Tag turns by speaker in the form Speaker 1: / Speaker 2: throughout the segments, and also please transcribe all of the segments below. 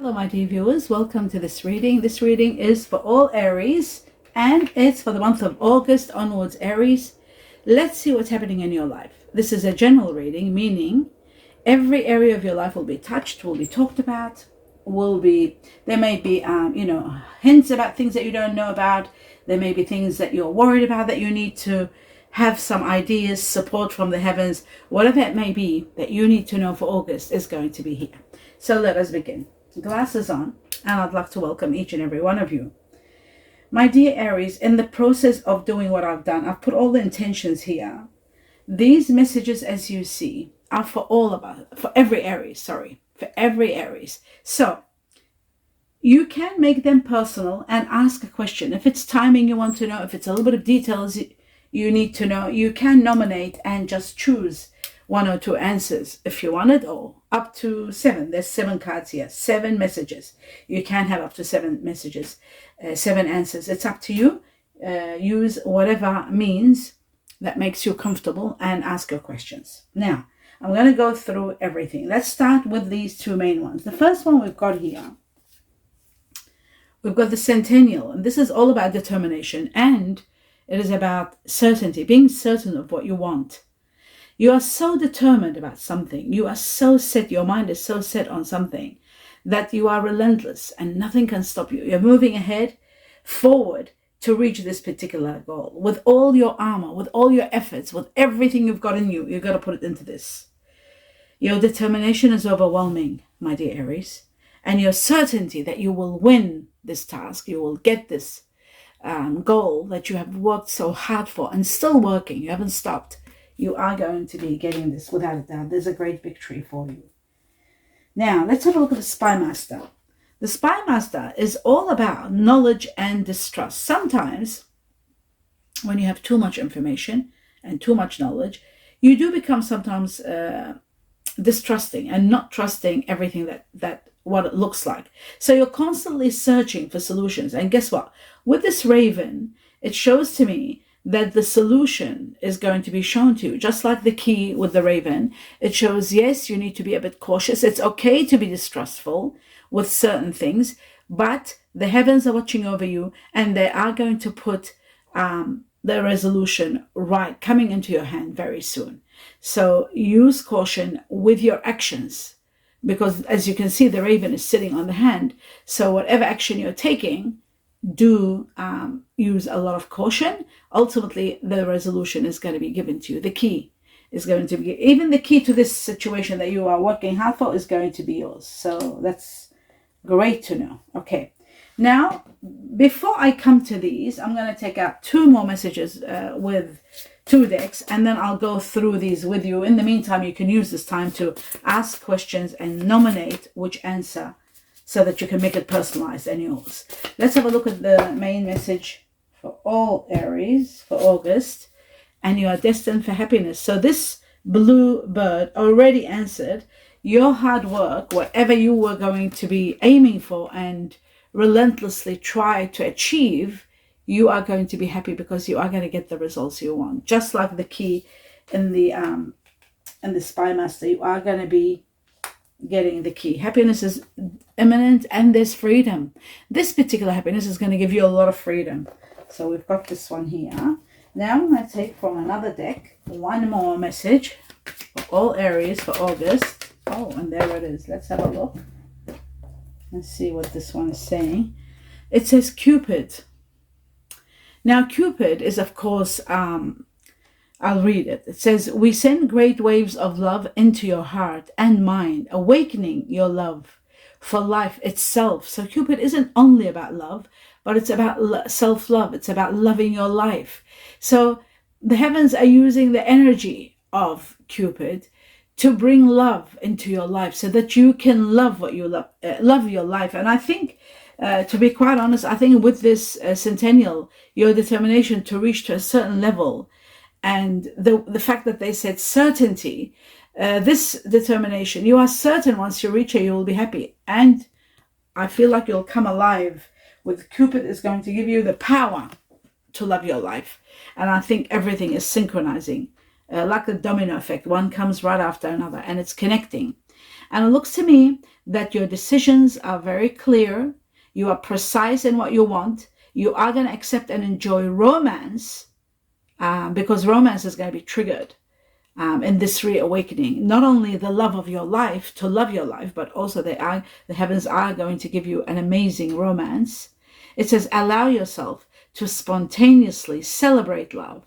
Speaker 1: Hello my dear viewers, welcome to this reading. This reading is for all Aries and it's for the month of August onwards, Aries. Let's see what's happening in your life. This is a general reading, meaning every area of your life will be touched, will be talked about, there may be hints about things that you don't know about. There may be things that you're worried about that you need to have some ideas, support from the heavens. Whatever it may be that you need to know for August is going to be here. So let us begin. Glasses on, and I'd like to welcome each and every one of you. My dear Aries, in the process of doing what I've done, I've put all the intentions here. These messages, as you see, are for every Aries. So you can make them personal and ask a question. If it's timing you want to know, if it's a little bit of details you need to know, you can nominate and just choose one or two answers if you want it, or up to 7. There's 7 cards here, 7 messages. You can have up to 7 messages, 7 answers. It's up to you. Use whatever means that makes you comfortable and ask your questions. Now, I'm going to go through everything. Let's start with these 2 main ones. The first one we've got here, we've got the Centennial, and this is all about determination, and it is about certainty, being certain of what you want. You are so determined about something. You are so set, your mind is so set on something that you are relentless and nothing can stop you. You're moving ahead, forward to reach this particular goal. With all your armor, with all your efforts, with everything you've got in you, you've got to put it into this. Your determination is overwhelming, my dear Aries. And your certainty that you will win this task, you will get this goal that you have worked so hard for and still working, you haven't stopped. You are going to be getting this without a doubt. There's a great victory for you. Now, let's have a look at the Spy Master. The Spy Master is all about knowledge and distrust. Sometimes, when you have too much information and too much knowledge, you do become sometimes distrusting and not trusting everything that what it looks like. So you're constantly searching for solutions. And guess what? With this Raven, it shows to me that the solution is going to be shown to you. Just like the key with the Raven, it shows, yes, you need to be a bit cautious. It's okay to be distrustful with certain things, but the heavens are watching over you and they are going to put the resolution right coming into your hand very soon. So use caution with your actions, because as you can see, the Raven is sitting on the hand. So whatever action you're taking, do use a lot of caution. Ultimately, the resolution is going to be given to you. The key is going to be, even the key to this situation that you are working hard for is going to be yours. So that's great to know. Okay. Now, before I come to these, I'm going to take out 2 more messages with 2 decks, and then I'll go through these with you. In the meantime, you can use this time to ask questions and nominate which answer, so that you can make it personalized and yours. Let's have a look at the main message for all Aries for August. And you are destined for happiness. So this blue bird already answered your hard work, whatever you were going to be aiming for and relentlessly try to achieve, you are going to be happy because you are going to get the results you want. Just like the key in the Spy Master, you are going to be getting the key. Happiness is imminent and there's freedom. This particular happiness is going to give you a lot of freedom. So we've got this one here. Now I'm going to take from another deck 1 more message for all Aries for August. Oh, and there it is. Let's have a look. Let's see what this one is saying. It says Cupid. Now Cupid is, of course, I'll read it. It says, we send great waves of love into your heart and mind, awakening your love for life itself. So Cupid isn't only about love, but it's about self-love. It's about loving your life. So the heavens are using the energy of Cupid to bring love into your life so that you can love what you love, love your life. And I think, to be quite honest, I think with this Centennial, your determination to reach to a certain level, and the fact that they said certainty, this determination, you are certain once you reach it, you will be happy. And I feel like you'll come alive. With Cupid is going to give you the power to love your life. And I think everything is synchronizing. Like the domino effect, one comes right after another and it's connecting. And it looks to me that your decisions are very clear. You are precise in what you want. You are going to accept and enjoy romance, because romance is going to be triggered in this reawakening. Not only the love of your life, to love your life, but also the heavens are going to give you an amazing romance. It says, allow yourself to spontaneously celebrate love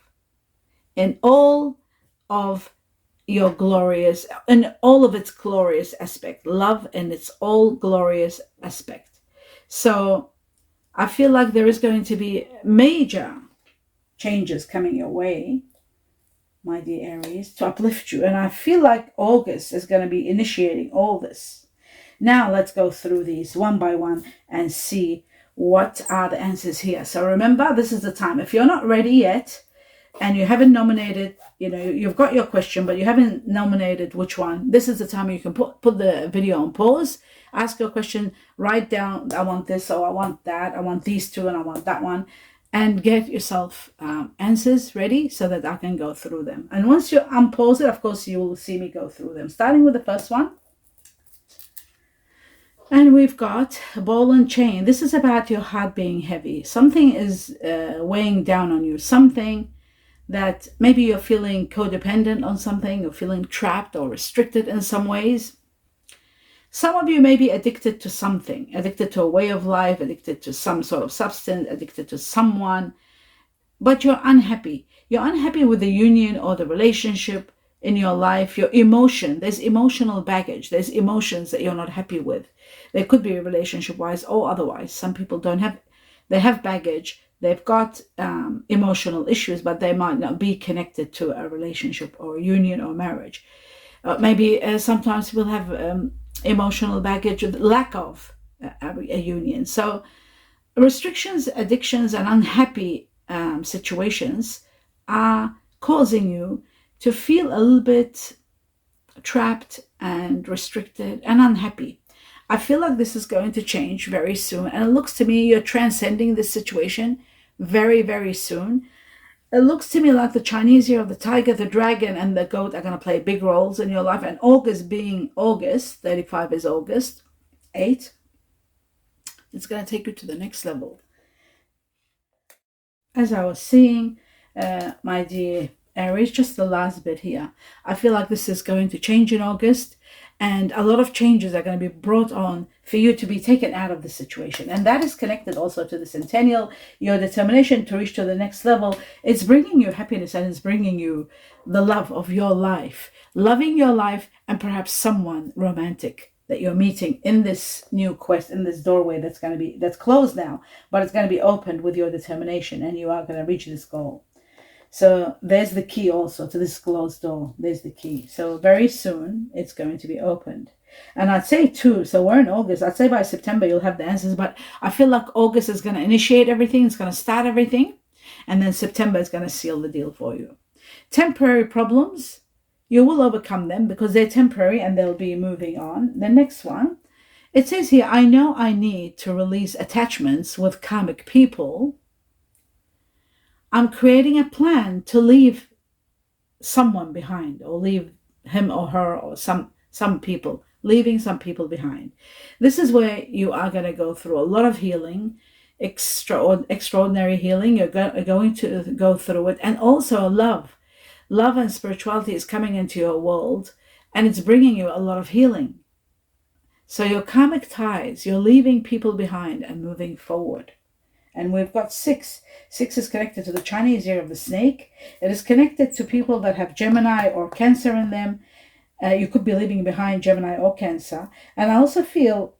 Speaker 1: in all of your glorious, in all of its glorious aspect. Love in its all glorious aspect. So I feel like there is going to be major changes coming your way, my dear Aries, to uplift you. And I feel like August is going to be initiating all this. Now let's go through these one by one and see what are the answers here. So remember, this is the time. If you're not ready yet and you haven't nominated, you've got your question, but you haven't nominated which one, this is the time you can put the video on pause, ask your question, write down, I want this, or I want that, I want these two, and I want that one, and get yourself answers ready so that I can go through them. And once you unpause it, of course, you will see me go through them, starting with the first one. And we've got ball and chain. This is about your heart being heavy. Something is weighing down on you. Something that maybe you're feeling codependent on something. You're feeling trapped or restricted in some ways. Some of you may be addicted to something. Addicted to a way of life. Addicted to some sort of substance. Addicted to someone. But you're unhappy. You're unhappy with the union or the relationship in your life. Your emotion. There's emotional baggage. There's emotions that you're not happy with. They could be relationship-wise or otherwise. Some people don't have, they have baggage. They've got emotional issues, but they might not be connected to a relationship or a union or marriage. Maybe sometimes we'll have emotional baggage, lack of a union. So restrictions, addictions, and unhappy situations are causing you to feel a little bit trapped and restricted and unhappy. I feel like this is going to change very soon. And it looks to me you're transcending this situation very, very soon. It looks to me like the Chinese year of the tiger, the dragon, and the goat are going to play big roles in your life. And August being August, 35 is August, 8. It's going to take you to the next level. As I was seeing, my dear Aries, just the last bit here. I feel like this is going to change in August. And a lot of changes are going to be brought on for you to be taken out of the situation. And that is connected also to the centennial, your determination to reach to the next level. It's bringing you happiness and it's bringing you the love of your life, loving your life, and perhaps someone romantic that you're meeting in this new quest, in this doorway that's closed now, but it's going to be opened with your determination, and you are going to reach this goal. So there's the key also to this closed door. There's the key. So very soon it's going to be opened. And I'd say too, so we're in August. I'd say by September you'll have the answers. But I feel like August is going to initiate everything. It's going to start everything. And then September is going to seal the deal for you. Temporary problems, you will overcome them because they're temporary and they'll be moving on. The next one, it says here, I know I need to release attachments with karmic people. I'm creating a plan to leave someone behind, or leave him or her or some people, leaving some people behind. This is where you are going to go through a lot of healing, extraordinary healing. You're going to go through it. And also love and spirituality is coming into your world, and it's bringing you a lot of healing. So your karmic ties, you're leaving people behind and moving forward. And we've got 6. 6 is connected to the Chinese year of the snake. It is connected to people that have Gemini or Cancer in them. You could be leaving behind Gemini or Cancer. And I also feel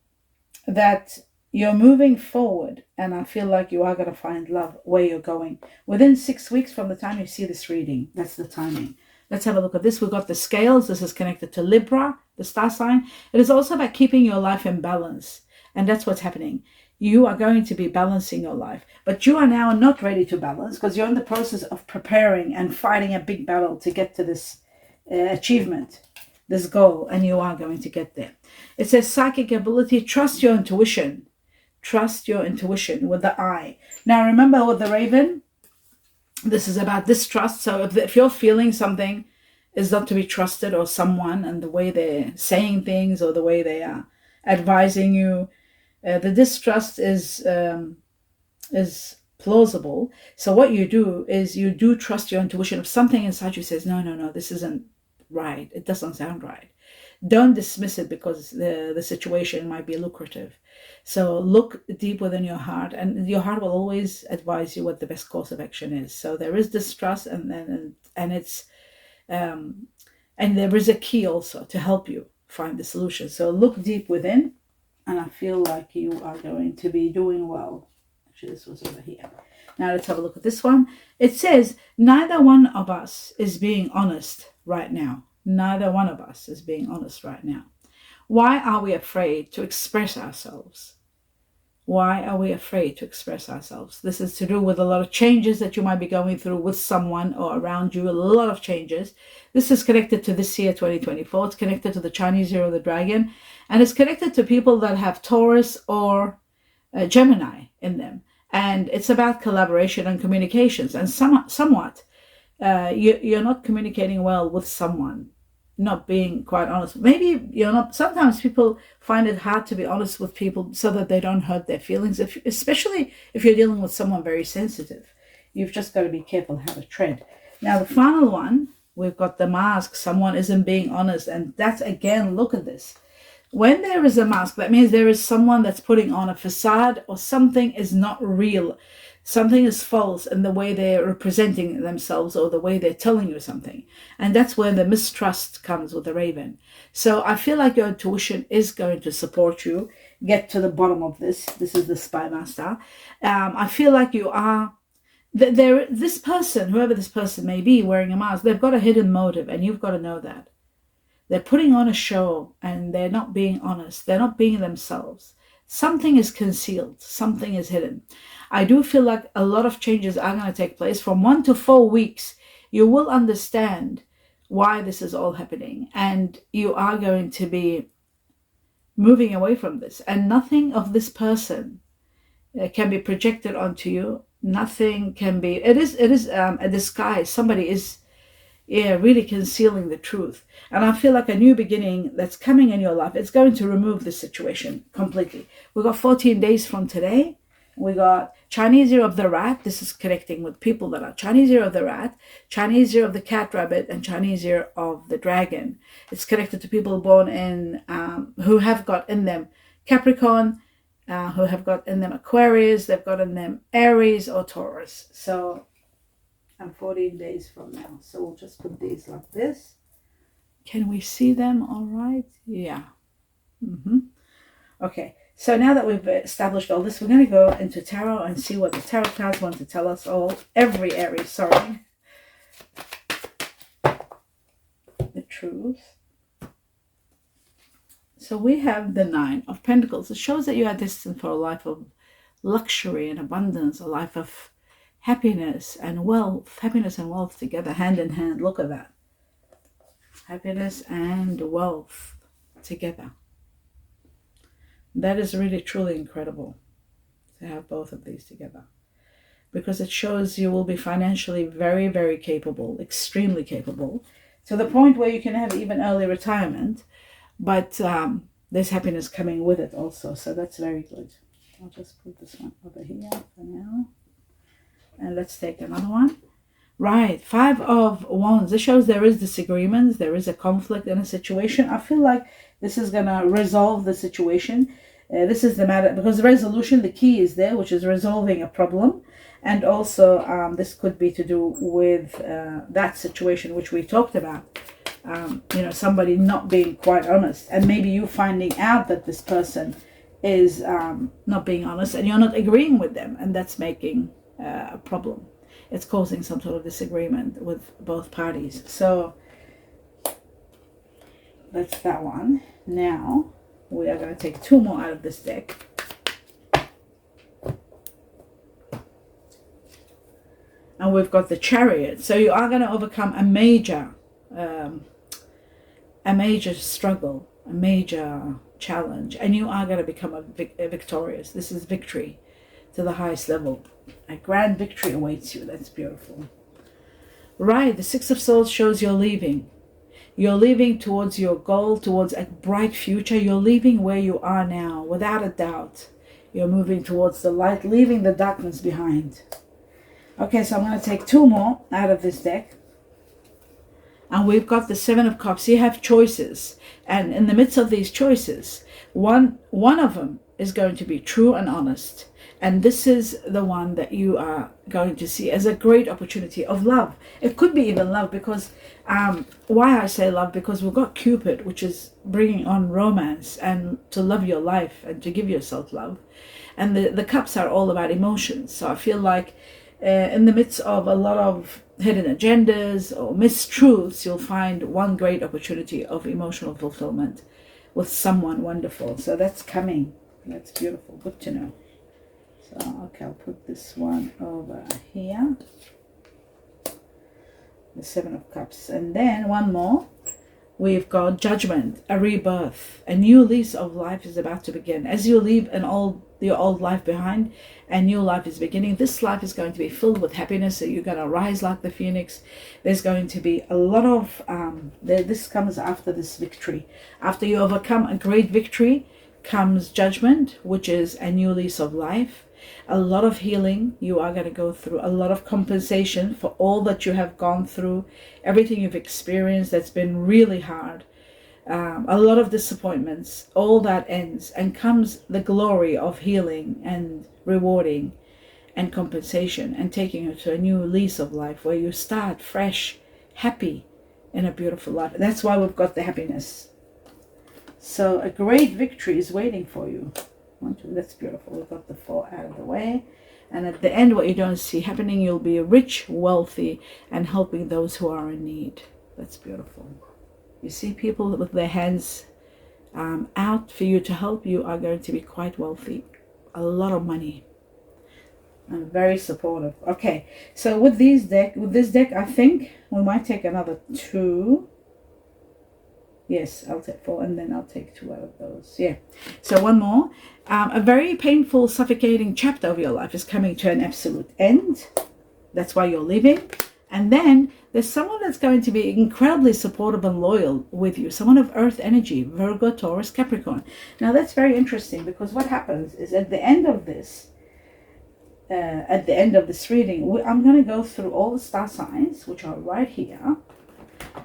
Speaker 1: that you're moving forward. And I feel like you are going to find love where you're going. Within 6 weeks from the time you see this reading. That's the timing. Let's have a look at this. We've got the scales. This is connected to Libra, the star sign. It is also about keeping your life in balance. And that's what's happening. You are going to be balancing your life, but you are now not ready to balance because you're in the process of preparing and fighting a big battle to get to this achievement, this goal, and you are going to get there. It says psychic ability, trust your intuition. Trust your intuition with the I. Now remember with the raven, this is about distrust. So if you're feeling something is not to be trusted, or someone and the way they're saying things or the way they are advising you. The distrust is plausible. So what you do is you do trust your intuition. If something inside you says, no, no, no, this isn't right, it doesn't sound right, don't dismiss it because the situation might be lucrative. So look deep within your heart, and your heart will always advise you what the best course of action is. So there is distrust, and it's and there is a key also to help you find the solution. So look deep within, and I feel like you are going to be doing well. Actually, this was over here. Now let's have a look at this one. It says, neither one of us is being honest right now. Neither one of us is being honest right now. Why are we afraid to express ourselves? Why are we afraid to express ourselves? This is to do with a lot of changes that you might be going through with someone or around you, a lot of changes. This is connected to this year, 2024. It's connected to the Chinese year of the dragon, and it's connected to people that have Taurus or Gemini in them. And it's about collaboration and communications, and somewhat you're not communicating well with someone, not being quite honest. Maybe you're not. Sometimes people find it hard to be honest with people so that they don't hurt their feelings, especially if you're dealing with someone very sensitive. You've just got to be careful how to tread. Now the final one, we've got the mask. Someone isn't being honest, and that's, again, look at this. When there is a mask, that means there is someone that's putting on a facade, or something is not real. Something is false in the way they're representing themselves or the way they're telling you something. And that's where the mistrust comes with the Raven. So I feel like your intuition is going to support you. Get to the bottom of this. This is the Spy Master. I feel like you are... this person, whoever this person may be wearing a mask, they've got a hidden motive, and you've got to know that. They're putting on a show, and they're not being honest. They're not being themselves. Something is concealed. Something is hidden. I do feel like a lot of changes are going to take place. From 1 to 4 weeks, you will understand why this is all happening, and you are going to be moving away from this. And nothing of this person can be projected onto you. Nothing can be... It is a disguise. Somebody is... really concealing the truth. And I feel like a new beginning that's coming in your life, it's going to remove this situation completely. We got 14 days from today. We got Chinese year of the rat. This is connecting with people that are Chinese year of the rat, Chinese year of the cat rabbit, and Chinese year of the dragon. It's connected to people born in, who have got in them Capricorn, who have got in them Aquarius, they've got in them Aries or Taurus. So... and 14 days from now. So we'll just put these like this. Can we see them all right? Yeah. Okay. So now that we've established all this, we're going to go into tarot and see what the tarot cards want to tell us all. Every Aries, sorry. The truth. So we have the 9 of Pentacles. It shows that you are destined for a life of luxury and abundance, a life of happiness and wealth together, hand in hand. Look at that. Happiness and wealth together. That is really, truly incredible to have both of these together, because it shows you will be financially very, very capable, extremely capable, to the point where you can have even early retirement, but there's happiness coming with it also. So that's very good. I'll just put this one over here for now. And let's take another one. Right, 5 of Wands. This shows there is disagreements. There is a conflict in a situation. I feel like this is going to resolve the situation. This is the matter, because the resolution, the key is there, which is resolving a problem. And also, this could be to do with that situation which we talked about. Somebody not being quite honest. And maybe you finding out that this person is not being honest, and you're not agreeing with them. And that's making... a problem. It's causing some sort of disagreement with both parties. So that's that one. Now we are going to take 2 more out of this deck. And we've got the Chariot. So you are going to overcome a major struggle, a major challenge, and you are going to become victorious. This is victory to the highest level. A grand victory awaits you. That's beautiful. Right, the 6 of Swords shows you're leaving. You're leaving towards your goal, towards a bright future. You're leaving where you are now, without a doubt. You're moving towards the light, leaving the darkness behind. Okay, so I'm going to take 2 more out of this deck. And we've got the 7 of Cups. You have choices. And in the midst of these choices, one of them is going to be true and honest. And this is the one that you are going to see as a great opportunity of love. It could be even love, because why I say love, because we've got Cupid, which is bringing on romance and to love your life and to give yourself love. And the cups are all about emotions. So I feel like in the midst of a lot of hidden agendas or mistruths, you'll find one great opportunity of emotional fulfillment with someone wonderful. So that's coming. That's beautiful. Good to know. So, okay, I'll put this one over here. The 7 of Cups. And then one more. We've got Judgment, a rebirth. A new lease of life is about to begin. As you leave your old life behind, a new life is beginning. This life is going to be filled with happiness. So you're going to rise like the phoenix. There's going to be a lot of, this comes after this victory. After you overcome a great victory comes Judgment, which is a new lease of life. A lot of healing you are going to go through, a lot of compensation for all that you have gone through, everything you've experienced that's been really hard, a lot of disappointments. All that ends, and comes the glory of healing and rewarding and compensation, and taking you to a new lease of life where you start fresh, happy, in a beautiful life. That's why we've got the happiness. So a great victory is waiting for you. That's beautiful. We've got the 4 out of the way. And at the end, what you don't see happening, you'll be rich, wealthy, and helping those who are in need. That's beautiful. You see people with their hands out for you to help. You are going to be quite wealthy. A lot of money. And very supportive. Okay, so with this deck, I think we might take another 2. Yes, I'll take 4, and then I'll take 2 out of those. Yeah. So one more. A very painful, suffocating chapter of your life is coming to an absolute end. That's why you're leaving. And then there's someone that's going to be incredibly supportive and loyal with you. Someone of earth energy, Virgo, Taurus, Capricorn. Now that's very interesting, because what happens is at the end of this, reading, I'm going to go through all the star signs, which are right here.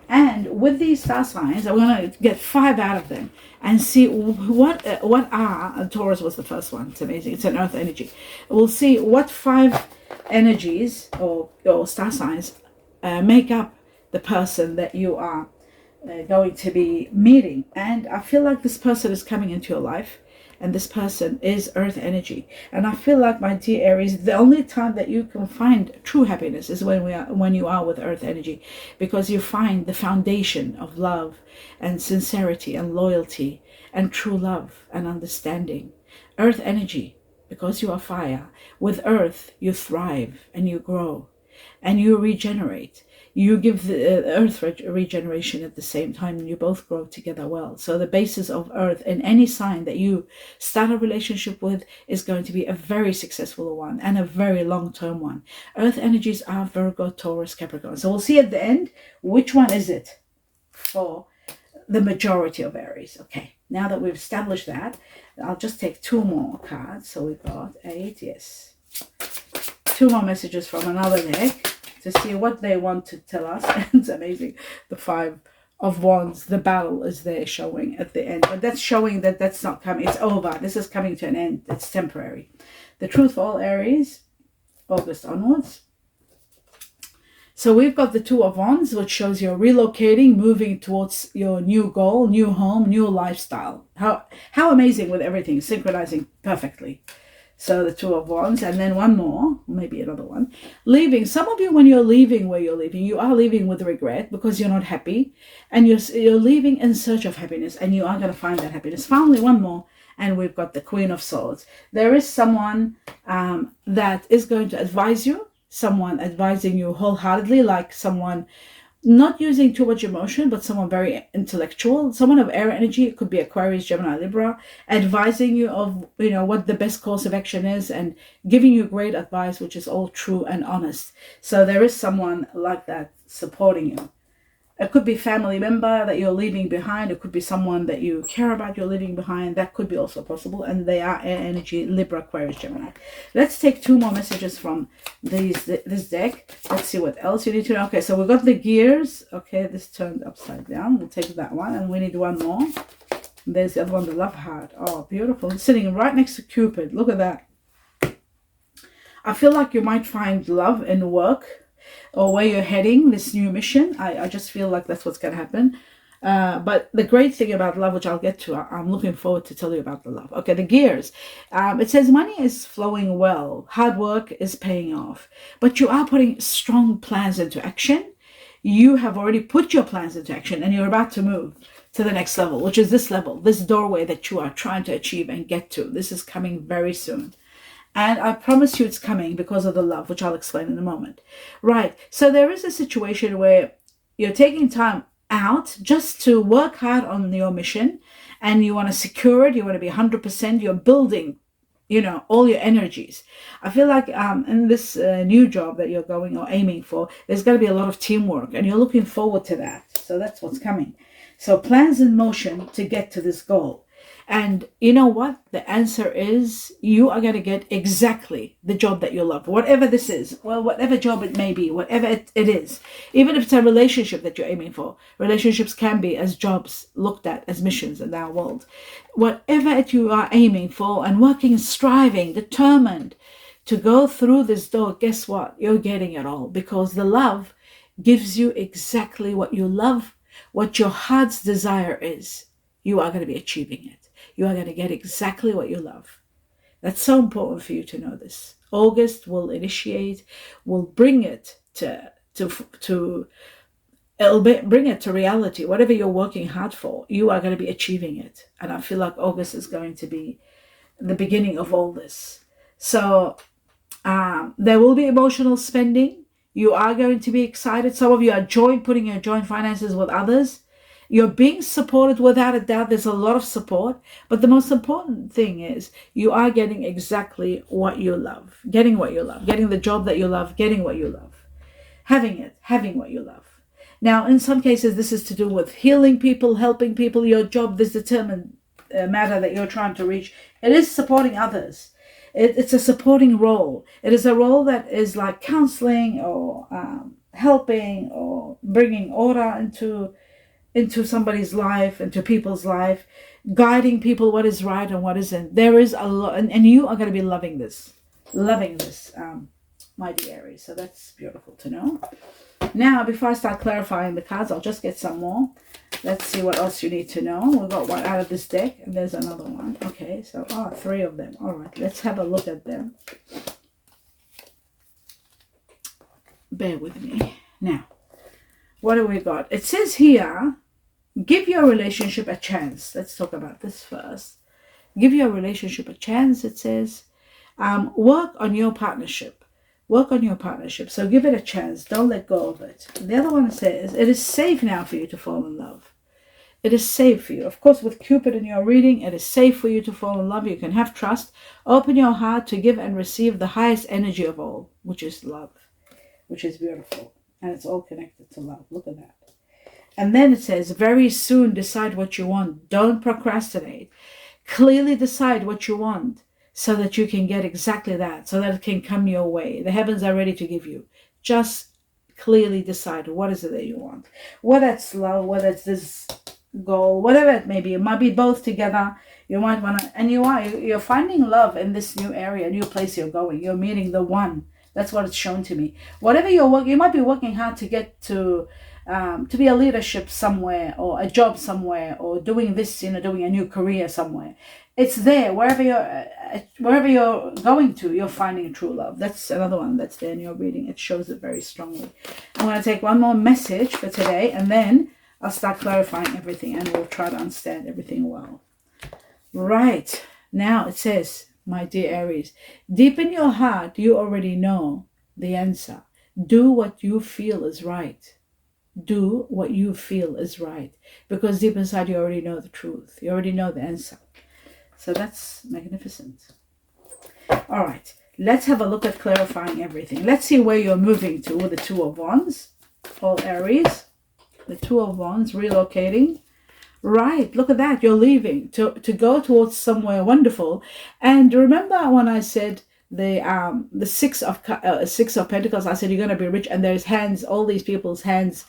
Speaker 1: And with these star signs, I'm going to get 5 out of them and see what are, Taurus was the first one. It's amazing. It's an earth energy. We'll see what 5 energies or star signs make up the person that you are going to be meeting. And I feel like this person is coming into your life. And this person is earth energy. And I feel like, my dear Aries, the only time that you can find true happiness is when you are with earth energy, because you find the foundation of love and sincerity and loyalty and true love and understanding. Earth energy, because you are fire. With earth, you thrive and you grow and you regenerate. You give the earth regeneration at the same time, and you both grow together well. So the basis of earth in any sign that you start a relationship with is going to be a very successful one and a very long-term one. Earth energies are Virgo, Taurus, Capricorn. So we'll see at the end which one is it for the majority of Aries. Okay, now that we've established that, I'll just take 2 more cards. So we've got 8, yes. 2 more messages from another deck to see what they want to tell us. It's amazing. The 5 of Wands, the battle is there showing at the end. But that's showing that that's not coming. It's over. This is coming to an end. It's temporary. The truth for all Aries, August onwards. So we've got the 2 of Wands, which shows you're relocating, moving towards your new goal, new home, new lifestyle. How amazing, with everything synchronizing perfectly. So the 2 of Wands, and then one more, maybe another one. Leaving. Some of you, when you're leaving where you're leaving, you are leaving with regret because you're not happy. And you're leaving in search of happiness, and you are going to find that happiness. Finally, one more, and we've got the Queen of Swords. There is someone that is going to advise you, someone advising you wholeheartedly, like someone not using too much emotion, but someone very intellectual, someone of air energy. It could be Aquarius, Gemini, Libra, advising you of, what the best course of action is and giving you great advice, which is all true and honest. So there is someone like that supporting you. It could be family member that you're leaving behind. It could be someone that you care about you're leaving behind. That could be also possible. And they are air energy, Libra, Aquarius, Gemini. Let's take 2 more messages from this deck. Let's see what else you need to know. Okay, so we've got the gears. Okay, this turned upside down. We'll take that one. And we need one more. And there's the other one, the love heart. Oh, beautiful. It's sitting right next to Cupid. Look at that. I feel like you might find love in work, or where you're heading, this new mission. I just feel like that's what's going to happen. But the great thing about love, which I'll get to, I'm looking forward to tell you about the love. Okay, the gears. It says money is flowing well. Hard work is paying off. But you are putting strong plans into action. You have already put your plans into action, and you're about to move to the next level, which is this level, this doorway that you are trying to achieve and get to. This is coming very soon. And I promise you it's coming because of the love, which I'll explain in a moment. Right. So there is a situation where you're taking time out just to work hard on your mission, and you want to secure it. You want to be 100%. You're building, all your energies. I feel like in this new job that you're going or aiming for, there's going to be a lot of teamwork, and you're looking forward to that. So that's what's coming. So plans in motion to get to this goal. And you know what? The answer is you are going to get exactly the job that you love. Whatever this is, well, whatever job it may be, whatever it is. Even if it's a relationship that you're aiming for. Relationships can be as jobs looked at as missions in our world. Whatever it you are aiming for and working, striving, determined to go through this door, guess what? You're getting it all, because the love gives you exactly what you love, what your heart's desire is. You are going to be achieving it. You are going to get exactly what you love. That's so important for you to know this. August will initiate, will bring it bring it to reality. Whatever you're working hard for, you are going to be achieving it. And I feel like August is going to be the beginning of all this. So there will be emotional spending. You are going to be excited. Some of you are putting your joint finances with others. You're being supported without a doubt. There's a lot of support. But the most important thing is you are getting exactly what you love. Getting what you love. Getting the job that you love. Getting what you love. Having what you love. Now, in some cases, this is to do with healing people, helping people. Your job, this determined matter that you're trying to reach. It is supporting others. It's a supporting role. It is a role that is like counseling or helping or bringing order into somebody's life, into people's life, guiding people what is right and what isn't. There is a lot, and you are going to be loving this, my dear Aries. So that's beautiful to know. Now, before I start clarifying the cards, I'll just get some more. Let's see what else you need to know. We got one out of this deck, and there's another one. Okay, so 3 of them. All right, let's have a look at them. Bear with me. Now, what do we got? It says here, give your relationship a chance. Let's talk about this first. Give your relationship a chance. It says, work on your partnership. Work on your partnership. So give it a chance. Don't let go of it. The other one says, it is safe now for you to fall in love. It is safe for you. Of course, with Cupid in your reading, it is safe for you to fall in love. You can have trust. Open your heart to give and receive the highest energy of all, which is love, which is beautiful. And it's all connected to love. Look at that. And then it says, very soon decide what you want. Don't procrastinate. Clearly decide what you want so that you can get exactly that, so that it can come your way. The heavens are ready to give you. Just clearly decide what is it that you want. Whether it's love, whether it's this goal, whatever it may be. It might be both together. You might want to, and you're finding love in this new area, new place you're going. You're meeting the one. That's what it's shown to me. Whatever you're working, you might be working hard to get to be a leadership somewhere, or a job somewhere, or doing this, doing a new career somewhere. It's there. Wherever you're going to, you're finding true love. That's another one that's there in your reading. It shows it very strongly. I'm going to take one more message for today, and then I'll start clarifying everything, and we'll try to understand everything well. Right. Now it says, my dear Aries, deep in your heart, you already know the answer. Do what you feel is right. Do what you feel is right. Because deep inside, you already know the truth. You already know the answer. So that's magnificent. All right. Let's have a look at clarifying everything. Let's see where you're moving to with the 2 of Wands. All Aries. The Two of Wands, relocating. Right, look at that. You're leaving to go towards somewhere wonderful. And remember when I said the Six of Pentacles, I said you're going to be rich, and there's hands, all these people's hands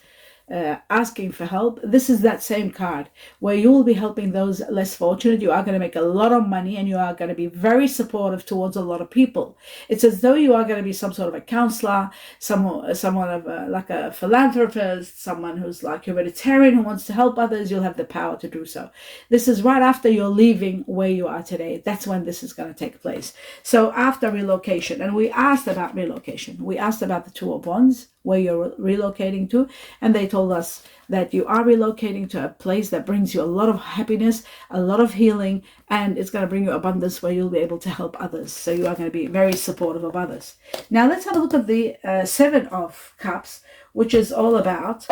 Speaker 1: asking for help. This is that same card where you will be helping those less fortunate. You are going to make a lot of money, and you are going to be very supportive towards a lot of people. It's as though you are going to be some sort of a counselor, someone of like a philanthropist, someone who's like humanitarian who wants to help others. You'll have the power to do so. This is right after you're leaving where you are today. That's when this is going to take place. So after relocation, and we asked about relocation. We asked about the Two of Wands, where you're relocating to, and they told us that you are relocating to a place that brings you a lot of happiness, a lot of healing, and it's going to bring you abundance where you'll be able to help others. So you are going to be very supportive of others. Now let's have a look at the Seven of Cups, which is all about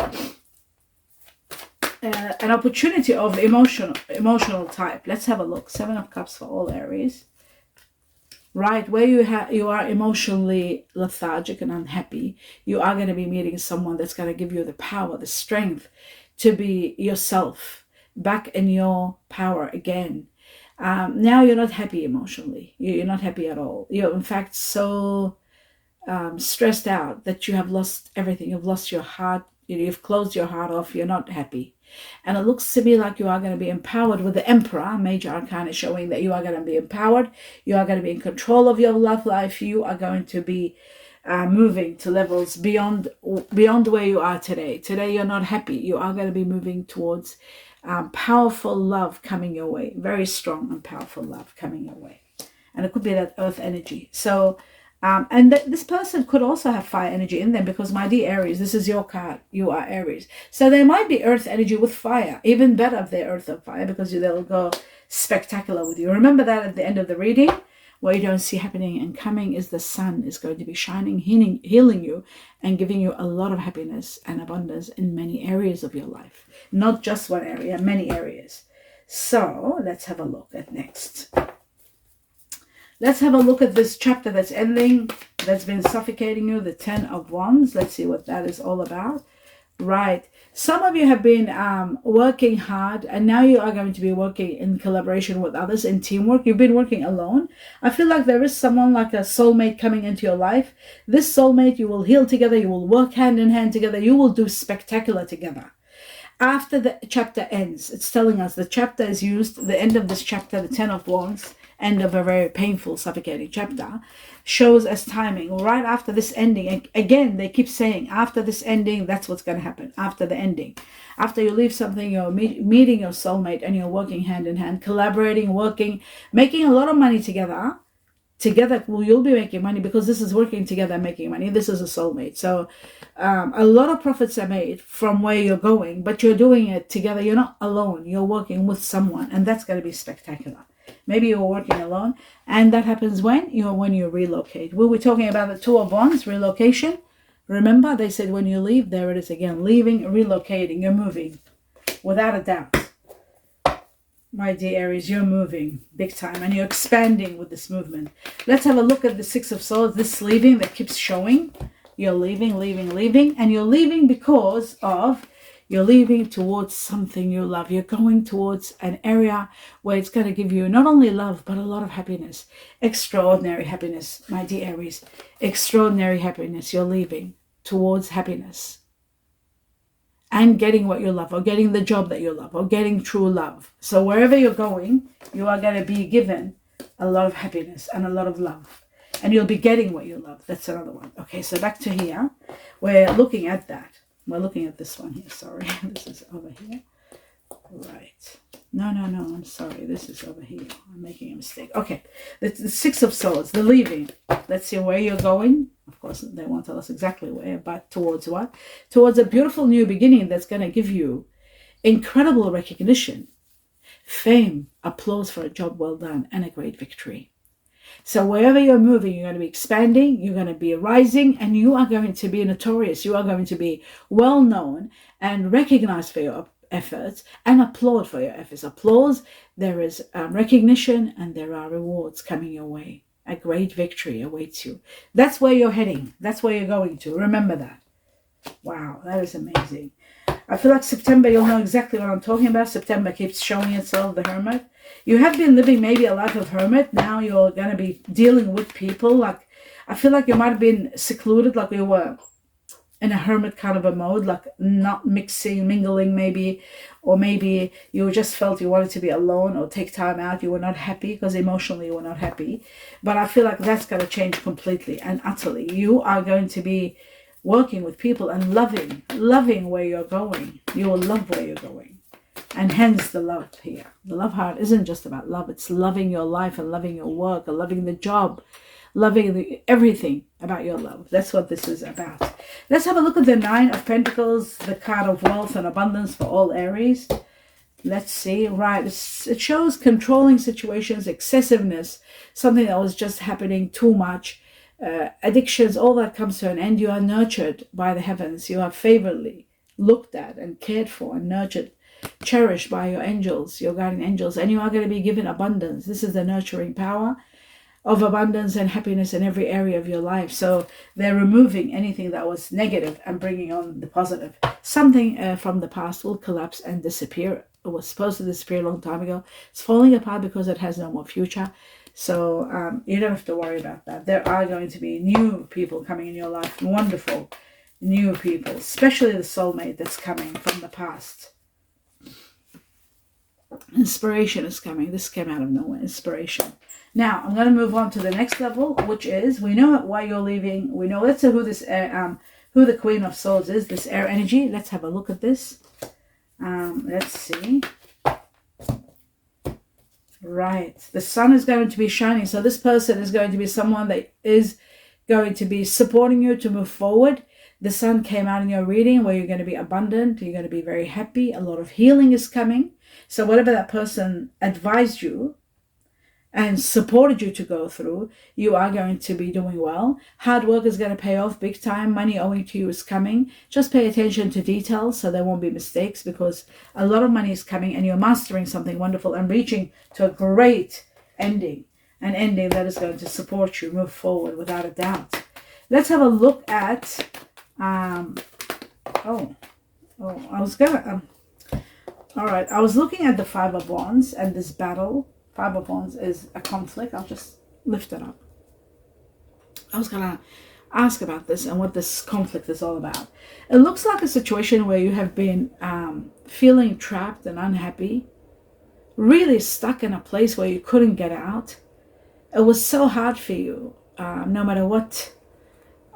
Speaker 1: an opportunity of emotional type. Let's have a look. Seven of Cups for all Aries. Right, where you are emotionally lethargic and unhappy, you are going to be meeting someone that's going to give you the power, the strength to be yourself, back in your power again. Now you're not happy emotionally. You're not happy at all. You're in fact so stressed out that you have lost everything. You've lost your heart. You've closed your heart off. You're not happy. And it looks to me like you are going to be empowered with the Emperor, major arcana, showing that you are going to be empowered. You are going to be in control of your love life. You are going to be moving to levels beyond where you are today. Today you're not happy. You are going to be moving towards powerful love coming your way. Very strong and powerful love coming your way. And it could be that earth energy. So and this person could also have fire energy in them, because my dear Aries, this is your card. You are Aries. So there might be earth energy with fire. Even better if they're earth or fire, because they'll go spectacular with you. Remember that at the end of the reading, what you don't see happening and coming is the sun is going to be shining, healing you, and giving you a lot of happiness and abundance in many areas of your life. Not just one area, many areas. So let's have a look at next. Let's have a look at this chapter that's ending, that's been suffocating you, the Ten of Wands. Let's see what that is all about. Right. Some of you have been working hard, and now you are going to be working in collaboration with others, in teamwork. You've been working alone. I feel like there is someone like a soulmate coming into your life. This soulmate, you will heal together. You will work hand in hand together. You will do spectacular together. After the chapter ends, it's telling us the chapter is used, the end of this chapter, the Ten of Wands, end of a very painful, suffocating chapter, shows as timing. Right after this ending, again, they keep saying, after this ending, that's what's going to happen. After the ending. After you leave something, you're meeting your soulmate, and you're working hand in hand, collaborating, working, making a lot of money together. Together, well, you'll be making money, because this is working together, making money. This is a soulmate. So a lot of profits are made from where you're going, but you're doing it together. You're not alone. You're working with someone, and that's going to be spectacular. Maybe you're working alone, and that happens when you relocate. We were talking about the Two of Wands, relocation. Remember, they said when you leave, there it is again, leaving, relocating, you're moving, without a doubt. My dear Aries, you're moving big time, and you're expanding with this movement. Let's have a look at the Six of Swords, this leaving that keeps showing. You're leaving, and you're leaving because of, you're leaving towards something you love. You're going towards an area where it's going to give you not only love, but a lot of happiness. Extraordinary happiness, my dear Aries. Extraordinary happiness. You're leaving towards happiness. And getting what you love, or getting the job that you love, or getting true love. So wherever you're going, you are going to be given a lot of happiness and a lot of love. And you'll be getting what you love. That's another one. Okay, so back to here. We're looking at that. We're looking at this one here. Sorry, this is over here. Right. No, I'm sorry. This is over here. I'm making a mistake. Okay, the Six of Swords, the leaving. Let's see where you're going. Of course, they won't tell us exactly where, but towards what? Towards a beautiful new beginning that's going to give you incredible recognition, fame, applause for a job well done, and a great victory. So wherever you're moving, you're going to be expanding, you're going to be rising, and you are going to be notorious. You are going to be well known and recognized for your efforts, and applaud for your efforts. Applause, there is recognition, and there are rewards coming your way. A great victory awaits you. That's where you're heading. That's where you're going to. Remember that. Wow, that is amazing. I feel like September, you'll know exactly what I'm talking about. September keeps showing itself, the Hermit. You have been living maybe a life of hermit. Now you're going to be dealing with people. Like, I feel like you might have been secluded, like you were in a hermit kind of a mode, like not mixing, mingling maybe, or maybe you just felt you wanted to be alone or take time out. You were not happy because emotionally you were not happy. But I feel like that's going to change completely and utterly. You are going to be working with people and loving where you're going. You will love where you're going. And hence the love here. The love heart isn't just about love. It's loving your life and loving your work and loving the job, loving everything about your love. That's what this is about. Let's have a look at the Nine of Pentacles, the card of wealth and abundance for all Aries. Let's see. Right. It shows controlling situations, excessiveness, something that was just happening too much. Addictions, all that comes to an end. You are nurtured by the heavens. You are favorably looked at and cared for and nurtured, cherished by your angels, your guardian angels, and you are going to be given abundance. This is the nurturing power of abundance and happiness in every area of your life. So they're removing anything that was negative and bringing on the positive. Something from the past will collapse and disappear. It was supposed to disappear a long time ago. It's falling apart because it has no more future. So you don't have to worry about that. There are going to be new people coming in your life, wonderful new people, especially the soulmate that's coming from the past. Inspiration is coming. This came out of nowhere, inspiration. Now, I'm going to move on to the next level, which is, we know why you're leaving. We know, let's see who this, who the Queen of Swords is, this air energy. Let's have a look at this. Let's see. Right. The sun is going to be shining. So this person is going to be someone that is going to be supporting you to move forward. The sun came out in your reading where you're going to be abundant. You're going to be very happy. A lot of healing is coming. So whatever that person advised you and supported you to go through, you are going to be doing well. Hard work is going to pay off big time. Money owing to you is coming. Just pay attention to details so there won't be mistakes, because a lot of money is coming and you're mastering something wonderful and reaching to a great ending. An ending that is going to support you, move forward without a doubt. Let's have a look at, I was looking at the Five of Wands and this battle. Five of Wands is a conflict. I'll just lift it up. I was going to ask about this and what this conflict is all about. It looks like a situation where you have been feeling trapped and unhappy, really stuck in a place where you couldn't get out. It was so hard for you, no matter what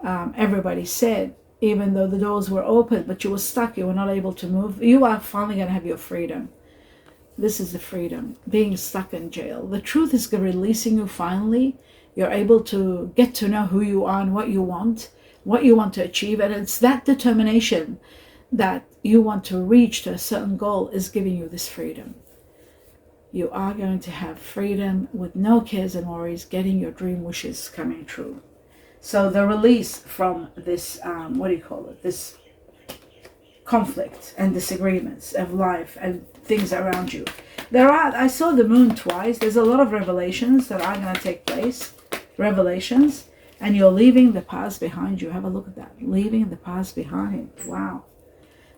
Speaker 1: everybody said, even though the doors were open, but you were stuck. You were not able to move. You are finally going to have your freedom. This is the freedom, being stuck in jail. The truth is releasing you finally. You're able to get to know who you are and what you want to achieve. And it's that determination that you want to reach to a certain goal is giving you this freedom. You are going to have freedom with no cares and worries, getting your dream wishes coming true. So the release from this, this conflict and disagreements of life and things around you. I saw the moon twice. There's a lot of revelations that are going to take place. Revelations. And you're leaving the past behind you. Have a look at that. Leaving the past behind. Wow.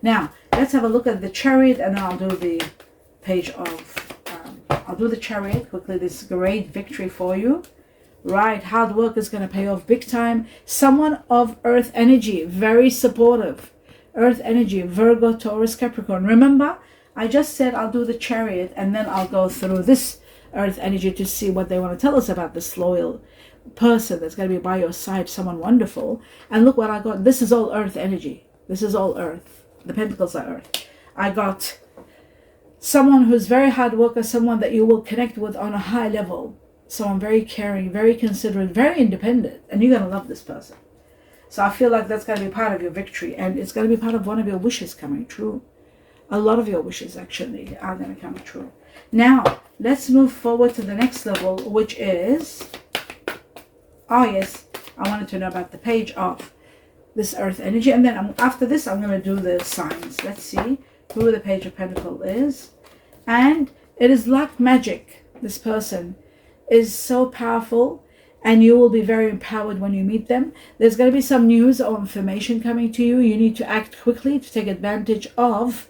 Speaker 1: Now, let's have a look at the Chariot, and I'll do the page of, I'll do the Chariot quickly. This great victory for you. Right, hard work is going to pay off big time. Someone of earth energy, very supportive. Earth energy, Virgo, Taurus, Capricorn. Remember, I just said I'll do the Chariot and then I'll go through this earth energy to see what they want to tell us about this loyal person that's going to be by your side, someone wonderful. And look what I got. This is all earth energy. This is all earth. The pentacles are earth. I got someone who's very hard worker, someone that you will connect with on a high level. Someone very caring, very considerate, very independent. And you're going to love this person. So I feel like that's going to be part of your victory. And it's going to be part of one of your wishes coming true. A lot of your wishes actually are going to come true. Now, let's move forward to the next level, which is... Oh, yes. I wanted to know about the page of this earth energy. And then after this, I'm going to do the signs. Let's see who the Page of Pentacles is. And it is like magic. This person is so powerful. and you will be very empowered when you meet them. There's going to be some news or information coming to you. You need to act quickly to take advantage of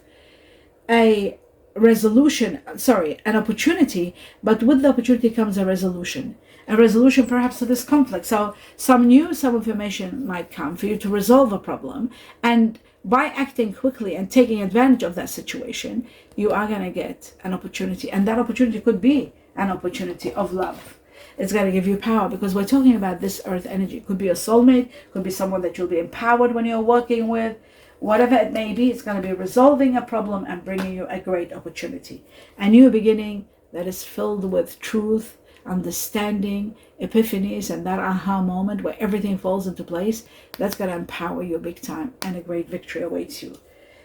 Speaker 1: a resolution, sorry, an opportunity, but with the opportunity comes a resolution perhaps to this conflict. So some news, some information might come for you to resolve a problem, and by acting quickly and taking advantage of that situation, you are going to get an opportunity, and that opportunity could be an opportunity of love. It's going to give you power, because we're talking about this earth energy. It could be a soulmate, could be someone that you'll be empowered when you're working with. Whatever it may be, it's going to be resolving a problem and bringing you a great opportunity. A new beginning that is filled with truth, understanding, epiphanies, and that aha moment where everything falls into place. That's going to empower you big time, and a great victory awaits you.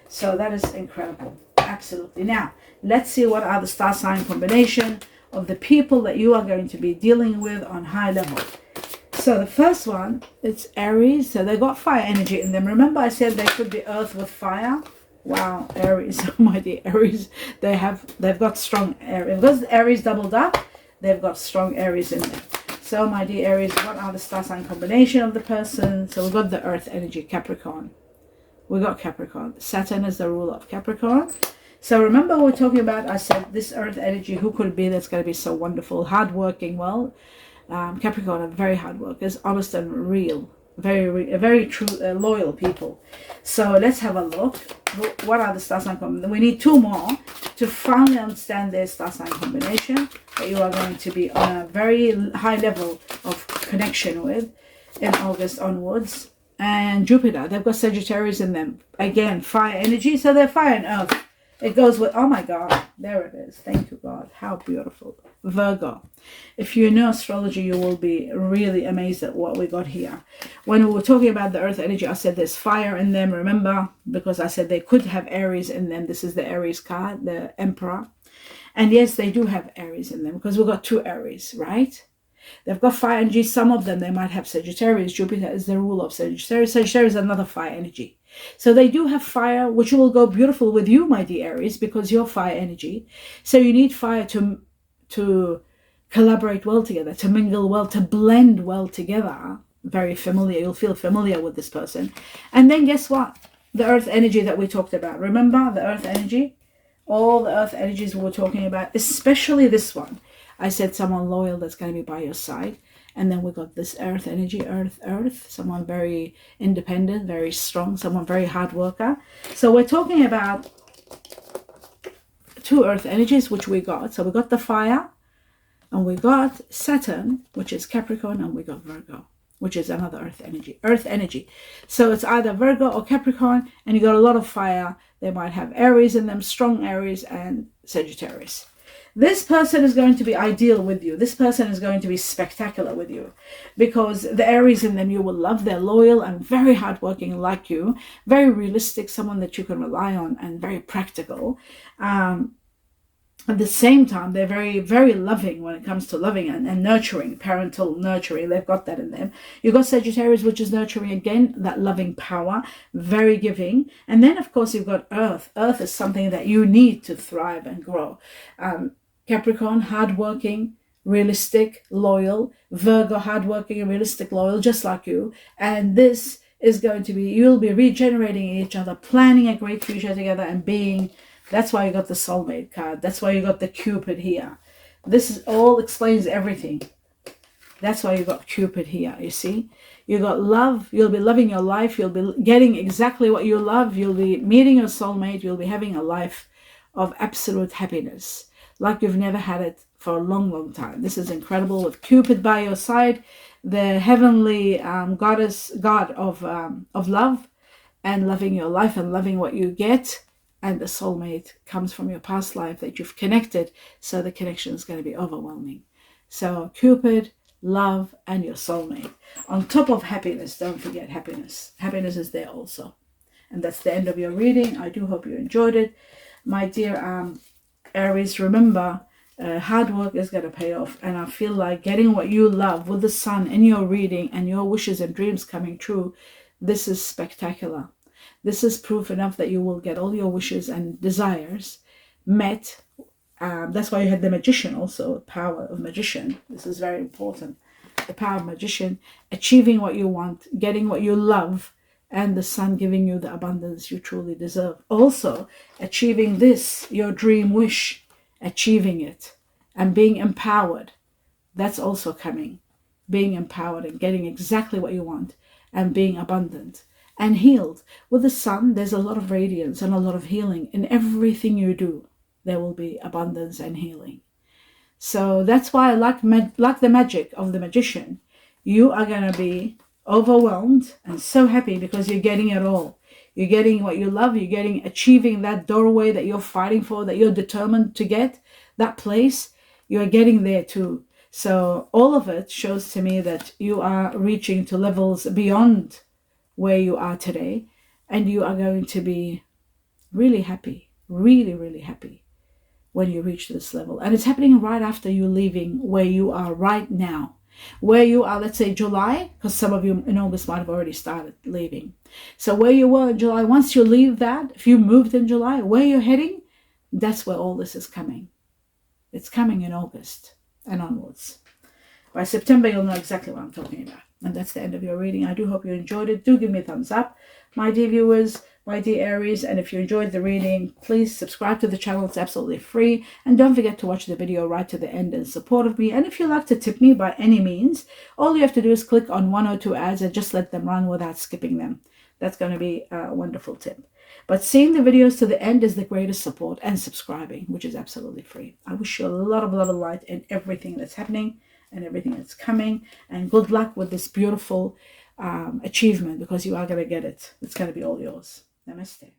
Speaker 1: So that is incredible. Absolutely. Now, let's see what are the star sign combination of the people that you are going to be dealing with on high level. So the first one, it's Aries. So they got fire energy in them. Remember I said they could be earth with fire? Wow, Aries, almighty Aries. They've got strong Aries. Because Aries doubled up, they've got strong Aries in them. So my dear Aries, what are the star sign combination of the person? So we've got the earth energy, Capricorn. We got Capricorn. Saturn is the ruler of Capricorn. So remember we're talking about, I said this earth energy, who could it be that's going to be so wonderful, hardworking? Well, Capricorn are very hard workers, honest and real, very true, loyal people. So let's have a look. What are the star sign combinations? We need two more to finally understand their star sign combination that you are going to be on a very high level of connection with in August onwards. And Jupiter, they've got Sagittarius in them. Again, fire energy, so they're fire and earth. It goes with, oh my God, there it is. Thank you, God. How beautiful. Virgo. If you know astrology, you will be really amazed at what we got here. When we were talking about the earth energy, I said there's fire in them, remember? Because I said they could have Aries in them. This is the Aries card, the Emperor. And yes, they do have Aries in them, because we've got two Aries, right? They've got fire energy. Some of them, they might have Sagittarius. Jupiter is the ruler of Sagittarius. Sagittarius is another fire energy. So they do have fire, which will go beautiful with you, my dear Aries, because you're fire energy. So you need fire to collaborate well together, to mingle well, to blend well together. Very familiar. You'll feel familiar with this person. And then guess what? The earth energy that we talked about. Remember the earth energy? All the earth energies we were talking about, especially this one. I said someone loyal that's going to be by your side. And then we got this earth energy, earth, someone very independent, very strong, someone very hard worker. So we're talking about two earth energies, which we got. So we got the fire, and we got Saturn, which is Capricorn, and we got Virgo, which is another earth energy. Earth energy. So it's either Virgo or Capricorn, and you got a lot of fire. They might have Aries in them, strong Aries, and Sagittarius. This person is going to be ideal with you. This person is going to be spectacular with you, because the Aries in them you will love. They're loyal and very hardworking like you, very realistic, someone that you can rely on, and very practical. At the same time, they're very, very loving when it comes to loving and nurturing, parental nurturing. They've got that in them. You've got Sagittarius, which is nurturing again, that loving power, very giving. And then, of course, you've got Earth. Earth is something that you need to thrive and grow. Capricorn, hardworking, realistic, loyal. Virgo, hardworking and realistic, loyal, just like you. And this is going to be, you'll be regenerating each other, planning a great future together, and being, that's why you got the Soulmate card. That's why you got the Cupid here. This is all explains everything. That's why you got Cupid here, you see. You got love. You'll be loving your life. You'll be getting exactly what you love. You'll be meeting your soulmate. You'll be having a life of absolute happiness, like you've never had it for a long, long time. This is incredible with Cupid by your side, the heavenly god of love, and loving your life and loving what you get. And the soulmate comes from your past life that you've connected, so the connection is going to be overwhelming. So Cupid, love, and your soulmate. On top of happiness, don't forget happiness. Happiness is there also. And that's the end of your reading. I do hope you enjoyed it. My dear Aries, remember, hard work is going to pay off. And I feel like getting what you love with the sun in your reading and your wishes and dreams coming true, this is spectacular. This is proof enough that you will get all your wishes and desires met. That's why you had the magician also, power of magician. This is very important. the power of magician, achieving what you want, getting what you love, and the sun giving you the abundance you truly deserve. Also, achieving this, your dream wish, achieving it, and being empowered. That's also coming. Being empowered and getting exactly what you want, and being abundant and healed. With the sun, there's a lot of radiance and a lot of healing. In everything you do, there will be abundance and healing. So that's why I like the magic of the magician. You are going to be overwhelmed and so happy because you're getting it all. You're getting what you love. You're getting, achieving that doorway that you're fighting for, that you're determined to get, that place. You're getting there too. So all of it shows to me that you are reaching to levels beyond where you are today. And you are going to be really happy, really, really happy when you reach this level. And it's happening right after you leaving where you are right now. Where you are, let's say July, because some of you in August might have already started leaving. So where you were in July, once you leave that, if you moved in July, where you're heading, that's where all this is coming. It's coming in August and onwards. By September, you'll know exactly what I'm talking about. And that's the end of your reading. I do hope you enjoyed it. Do give me a thumbs up, my dear viewers, my dear Aries. And if you enjoyed the reading, please subscribe to the channel. It's absolutely free. And don't forget to watch the video right to the end in support of me. And if you'd like to tip me by any means, all you have to do is click on 1 or 2 ads and just let them run without skipping them. That's going to be a wonderful tip. But seeing the videos to the end is the greatest support, and subscribing, which is absolutely free. I wish you a lot of light in everything that's happening and everything that's coming. And good luck with this beautiful achievement, because you are going to get it. It's going to be all yours. Namaste.